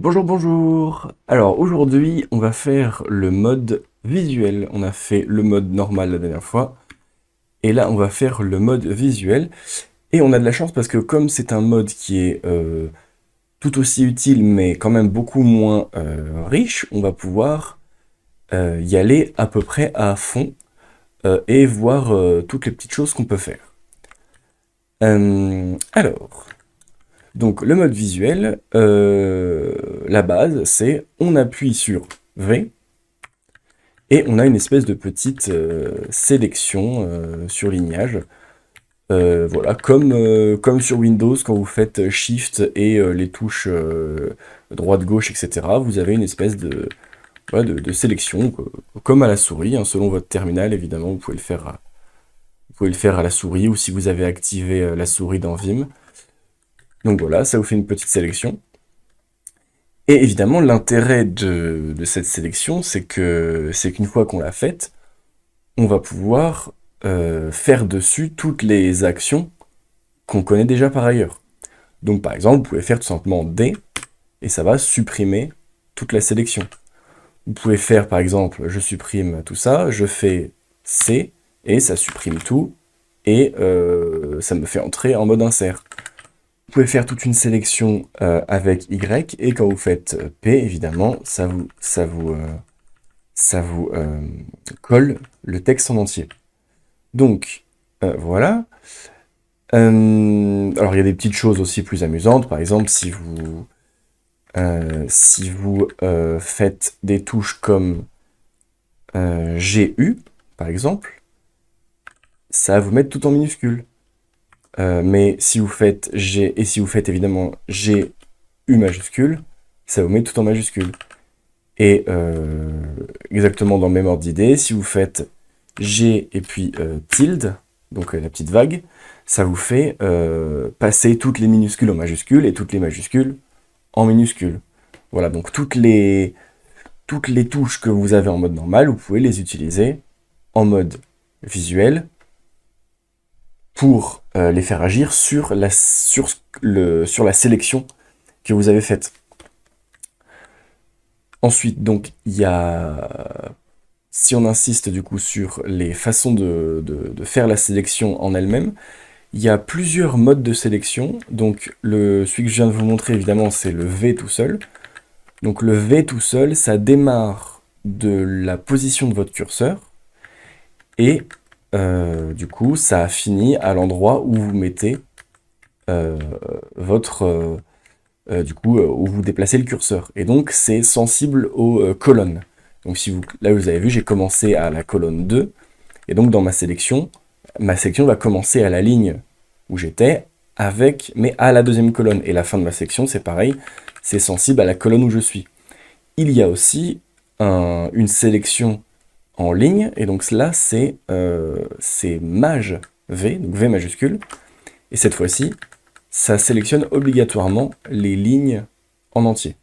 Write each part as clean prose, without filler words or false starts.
Bonjour, bonjour. Alors aujourd'hui, on va faire le mode visuel. On a fait le mode normal la dernière fois. Et là, on va faire le mode visuel. Et on a de la chance parce que comme c'est un mode qui est tout aussi utile, mais quand même beaucoup moins riche, on va pouvoir y aller à peu près à fond et voir toutes les petites choses qu'on peut faire. Alors, donc le mode visuel, la base, c'est on appuie sur V. Et on a une espèce de petite sélection surlignage. Voilà, comme sur Windows, quand vous faites Shift et les touches droite-gauche, etc., vous avez une espèce de, voilà, de sélection, comme à la souris, hein, selon votre terminal, évidemment, vous pouvez le faire à la souris, ou si vous avez activé la souris dans Vim. Donc voilà, ça vous fait une petite sélection. Et évidemment, l'intérêt de cette sélection, c'est qu'une fois qu'on l'a faite, on va pouvoir faire dessus toutes les actions qu'on connaît déjà par ailleurs. Donc par exemple, vous pouvez faire tout simplement D, et ça va supprimer toute la sélection. Vous pouvez faire par exemple, je supprime tout ça, je fais C, et ça supprime tout, et ça me fait entrer en mode insert. Vous pouvez faire toute une sélection avec Y, et quand vous faites P, évidemment, ça vous colle le texte en entier. Donc, voilà. Alors, il y a des petites choses aussi plus amusantes. Par exemple, si vous faites des touches comme GU, par exemple, ça va vous mettre tout en minuscule. Mais si vous faites G, et si vous faites évidemment GU majuscule, ça vous met tout en majuscule. Et exactement dans le même ordre d'idée, si vous faites G et puis tilde, donc la petite vague, ça vous fait passer toutes les minuscules en majuscules et toutes les majuscules en minuscules. Voilà, donc toutes les touches que vous avez en mode normal, vous pouvez les utiliser en mode visuel pour les faire agir sur la sélection que vous avez faite. Ensuite, donc, il y a si on insiste du coup sur les façons de faire la sélection en elle-même, il y a plusieurs modes de sélection. Donc celui que je viens de vous montrer évidemment c'est le V tout seul. Donc le V tout seul, ça démarre de la position de votre curseur et du coup ça finit à l'endroit où vous mettez euh, votre où vous déplacez le curseur. Et donc c'est sensible aux colonnes. Donc là vous avez vu, j'ai commencé à la colonne 2, et donc dans ma sélection va commencer à la ligne où j'étais, mais à la deuxième colonne. Et la fin de ma section, c'est pareil, c'est sensible à la colonne où je suis. Il y a aussi une sélection en ligne, et donc là c'est maj V, donc V majuscule, et cette fois-ci, ça sélectionne obligatoirement les lignes en entier.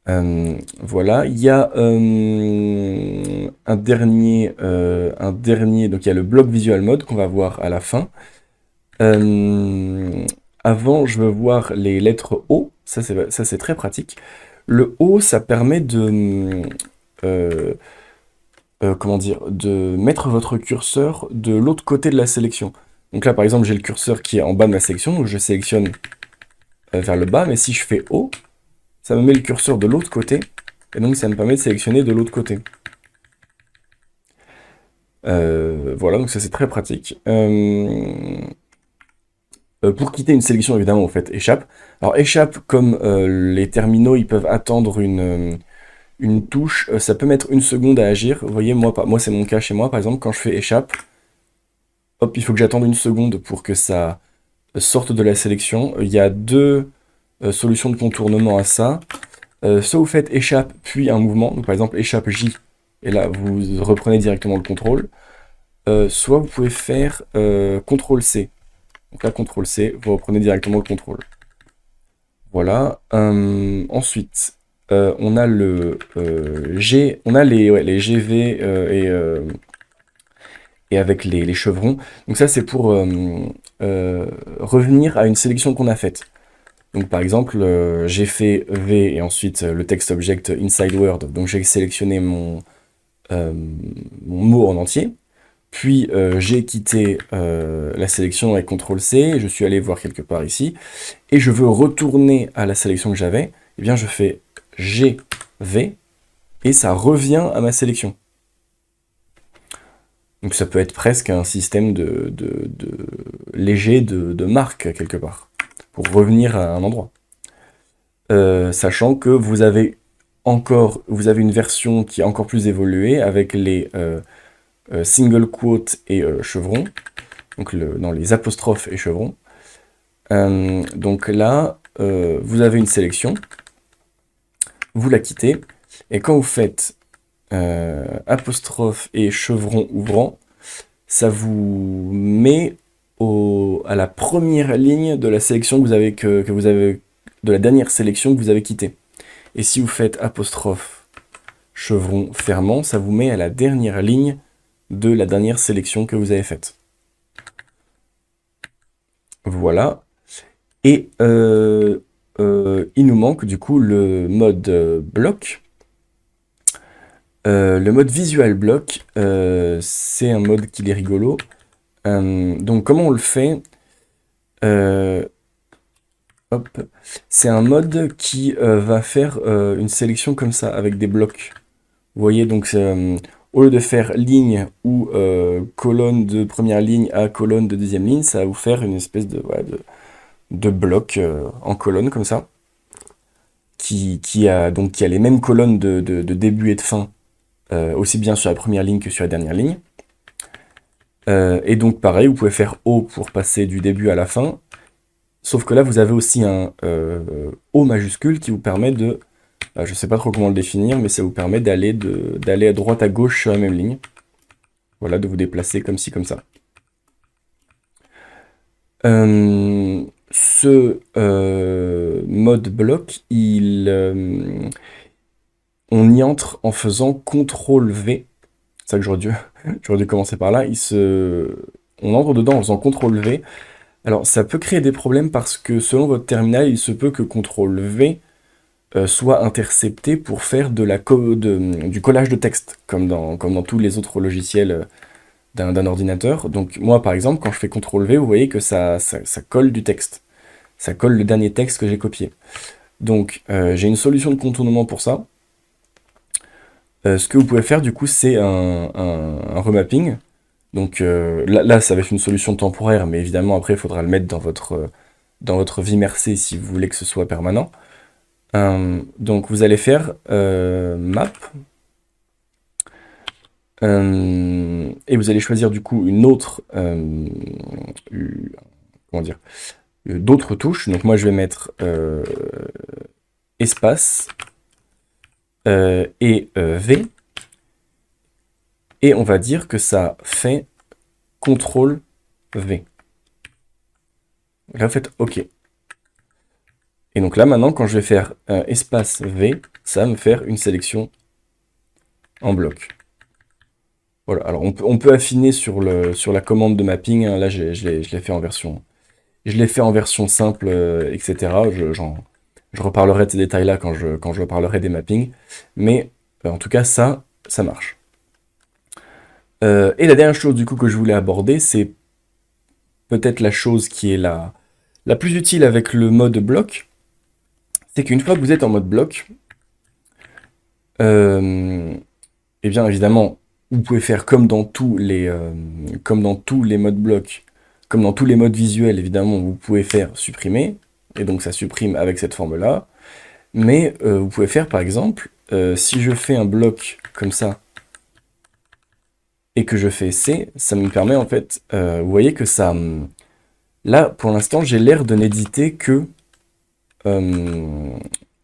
Voilà, il y a un dernier, donc il y a le bloc visual mode qu'on va voir à la fin. Euh, Avant, je veux voir les lettres O, ça c'est très pratique. Le O, ça permet euh, comment dire, de mettre votre curseur de l'autre côté de la sélection. Donc là, par exemple, j'ai le curseur qui est en bas de ma sélection, donc je sélectionne vers le bas, mais si je fais O, ça me met le curseur de l'autre côté, et donc ça me permet de sélectionner de l'autre côté. Voilà, donc ça c'est très pratique. Pour quitter une sélection, évidemment, vous faites échappe. Alors échappe, comme les terminaux, ils peuvent attendre une touche, ça peut mettre une seconde à agir. Vous voyez, moi c'est mon cas chez moi, par exemple, quand je fais échappe, hop, il faut que j'attende une seconde pour que ça sorte de la sélection. Il y a deux solutions de contournement à ça. Soit vous faites échappe puis un mouvement, donc par exemple échappe J, et là vous reprenez directement le contrôle. Soit vous pouvez faire CTRL C. Donc là CTRL C, vous reprenez directement le contrôle. Voilà. Ensuite, on a le G, on a les GV et avec les chevrons. Donc ça c'est pour revenir à une sélection qu'on a faite. Donc par exemple, j'ai fait V et ensuite le text object inside word, donc j'ai sélectionné mon mot en entier, puis j'ai quitté la sélection avec CTRL-C, je suis allé voir quelque part ici, et je veux retourner à la sélection que j'avais, eh bien je fais GV, et ça revient à ma sélection. Donc ça peut être presque un système léger de marque, quelque part, pour revenir à un endroit. Sachant que vous avez une version qui est encore plus évoluée, avec les single quote et chevrons, donc dans les apostrophes et chevrons. Donc là, vous avez une sélection, vous la quittez, et quand vous faites apostrophe et chevron ouvrant, ça vous met à la première ligne de la sélection que vous avez, de la dernière sélection que vous avez quittée. Et si vous faites apostrophe chevron fermant, ça vous met à la dernière ligne de la dernière sélection que vous avez faite. Voilà. Et il nous manque du coup le mode bloc. Le mode visual block, c'est un mode qui est rigolo. Donc comment on le fait? Hop. C'est un mode qui va faire une sélection comme ça, avec des blocs. Vous voyez, donc au lieu de faire ligne ou colonne de première ligne à colonne de deuxième ligne, ça va vous faire une espèce de bloc en colonne comme ça, qui a les mêmes colonnes de début et de fin, aussi bien sur la première ligne que sur la dernière ligne. Et donc pareil, vous pouvez faire O pour passer du début à la fin, sauf que là vous avez aussi un O majuscule qui vous permet de, je sais pas trop comment le définir, mais ça vous permet d'aller à droite à gauche sur la même ligne. Voilà, de vous déplacer comme ci, comme ça. Ce mode bloc, on y entre en faisant CTRL-V. C'est ça que j'aurais dû commencer par là. On entre dedans en faisant CTRL-V. Alors, ça peut créer des problèmes parce que selon votre terminal, il se peut que CTRL-V soit intercepté pour faire du collage de texte, comme dans tous les autres logiciels d'un ordinateur. Donc moi, par exemple, quand je fais CTRL-V, vous voyez que ça colle du texte. Ça colle le dernier texte que j'ai copié. Donc, j'ai une solution de contournement pour ça. Ce que vous pouvez faire, du coup, c'est un remapping. Donc là, ça va être une solution temporaire, mais évidemment, après, il faudra le mettre dans votre vMRC si vous voulez que ce soit permanent. Donc, vous allez faire map, et vous allez choisir, du coup, une autre... comment dire, d'autres touches. Donc moi je vais mettre espace et V, et on va dire que ça fait CTRL V. Là vous faites OK. Et donc là maintenant quand je vais faire espace V, ça va me faire une sélection en bloc. Voilà, alors on peut affiner sur la commande de mapping, hein. Là je l'ai fait en version. Je l'ai fait en version simple, etc. Je reparlerai de ces détails-là quand je reparlerai des mappings. Mais en tout cas, ça marche. Et la dernière chose du coup que je voulais aborder, c'est peut-être la chose qui est la plus utile avec le mode bloc. C'est qu'une fois que vous êtes en mode bloc, et bien évidemment, vous pouvez faire comme dans tous les modes bloc, comme dans tous les modes visuels, évidemment, vous pouvez faire supprimer, et donc ça supprime avec cette forme-là. Mais vous pouvez faire par exemple, si je fais un bloc comme ça, et que je fais C, ça me permet en fait, vous voyez que ça... Là, pour l'instant, j'ai l'air de n'éditer que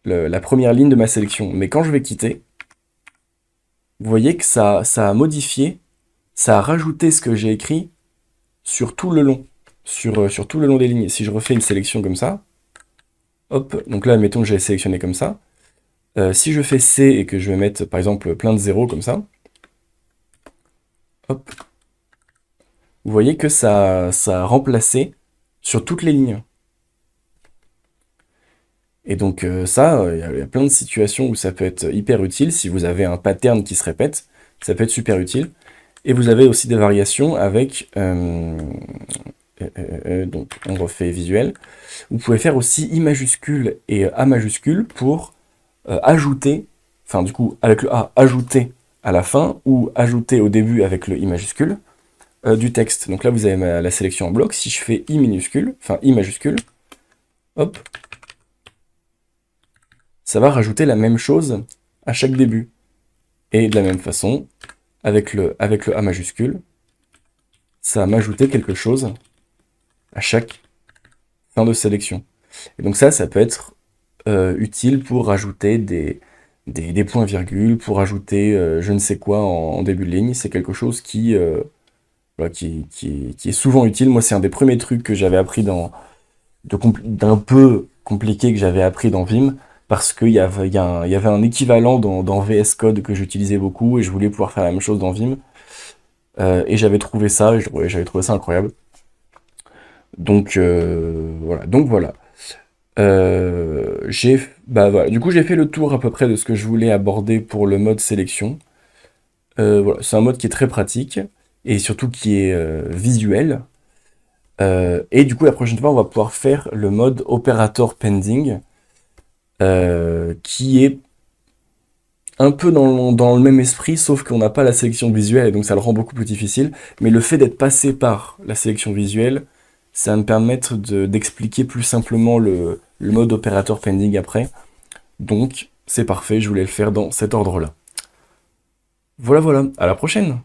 la première ligne de ma sélection. Mais quand je vais quitter, vous voyez que ça a modifié, ça a rajouté ce que j'ai écrit sur tout le long, sur tout le long des lignes. Si je refais une sélection comme ça, hop, donc là, mettons que j'ai sélectionné comme ça. Si je fais C et que je vais mettre, par exemple, plein de zéros comme ça, hop, vous voyez que ça a remplacé sur toutes les lignes. Et donc ça, il y a plein de situations où ça peut être hyper utile. Si vous avez un pattern qui se répète, ça peut être super utile. Et vous avez aussi des variations avec... donc on refait visuel. Vous pouvez faire aussi I majuscule et A majuscule pour ajouter, enfin du coup avec le A, ajouter à la fin ou ajouter au début avec le I majuscule du texte. Donc là vous avez la sélection en bloc. Si je fais I minuscule, enfin I majuscule, hop, ça va rajouter la même chose à chaque début. Et de la même façon, avec le A majuscule, ça va m'ajouter quelque chose à chaque fin de sélection. Et donc ça peut être utile pour rajouter des points-virgules, pour rajouter je ne sais quoi en début de ligne. C'est quelque chose voilà, qui est souvent utile. Moi, c'est un des premiers trucs que j'avais appris d'un peu compliqué que j'avais appris dans Vim, parce qu'il y avait un équivalent dans VS Code que j'utilisais beaucoup, et je voulais pouvoir faire la même chose dans Vim. Et j'avais trouvé ça, j'avais trouvé ça incroyable. Donc voilà. Voilà. Du coup, j'ai fait le tour à peu près de ce que je voulais aborder pour le mode sélection. Voilà, c'est un mode qui est très pratique et surtout qui est visuel. Et du coup, la prochaine fois, on va pouvoir faire le mode operator pending, qui est un peu dans le même esprit, sauf qu'on n'a pas la sélection visuelle et donc ça le rend beaucoup plus difficile. Mais le fait d'être passé par la sélection visuelle, ça va me permettre d'expliquer plus simplement le mode operator pending après. Donc, c'est parfait, je voulais le faire dans cet ordre-là. Voilà, voilà, à la prochaine!